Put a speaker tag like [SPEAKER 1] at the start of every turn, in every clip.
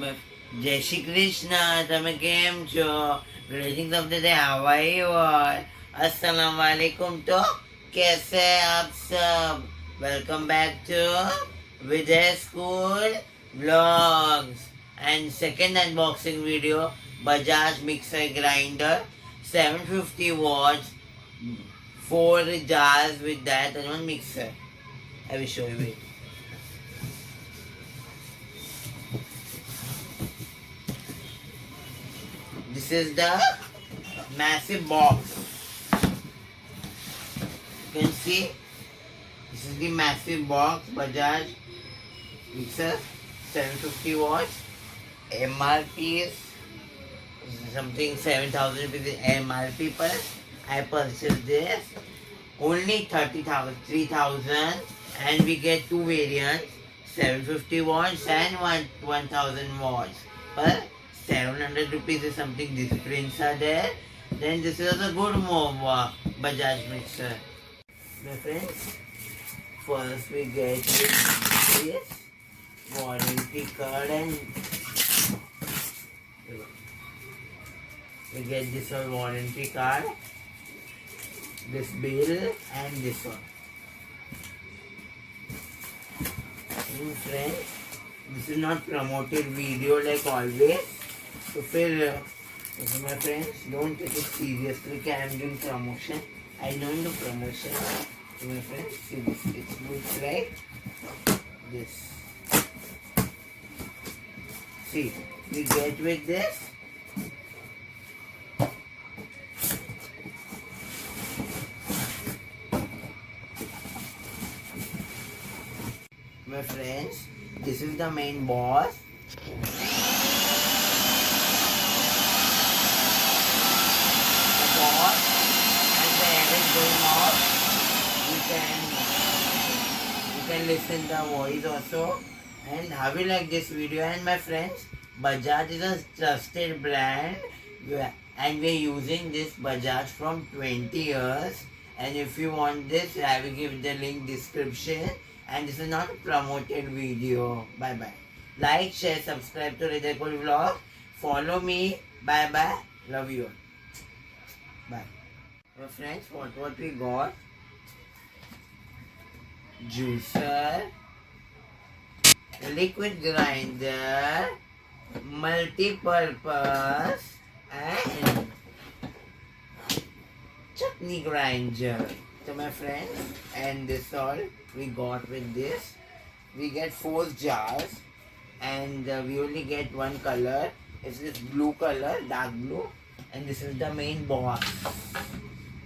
[SPEAKER 1] जय श्री कृष्ण તમે કેમ છો greetings of the day how are you all अस्सलाम वालेकुम तो कैसे हैं आप सब welcome back to Vijay school vlogs and second unboxing video Bajaj mixer grinder 750 watts 4 jars with that and one mixer I will show you it. This is the massive box. You can see this is the massive box BAJAJ Mixer 750 watts. MRP is something 7,000 rupees MRP per. I purchased this only 3,000 and we get two variants 750 watts and 1,000 watts per 700 rupees is something difference are there. Then this is a good move Bajaj mixer. My friends, first we get this warranty card and we get this one warranty card, this bill and this one. And friends, this is not promoted video like always. So my friends, don't take it seriously कि I am doing promotion. I don't do promotion. So my friends, see this. It looks like this. See, we get with this. My friends, this is the main boss. And the air is going off. You can listen the voice also. And how you like this video? And my friends, Bajaj is a trusted brand and we are using this Bajaj from 20 years. And if you want this, I will give the link description. And this is not a promoted video. Bye bye. Like, share, subscribe to Hridhay vlog. Follow me. Bye bye. Love you. Bye. So friends, what we got? Juicer, liquid grinder, multi-purpose and chutney grinder. So my friends, and this all we got with this. We get 4 jars and we only get one color. It's this blue color, dark blue. And this is the main boss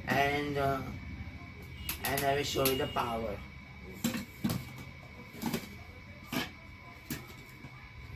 [SPEAKER 1] and I will show you the power.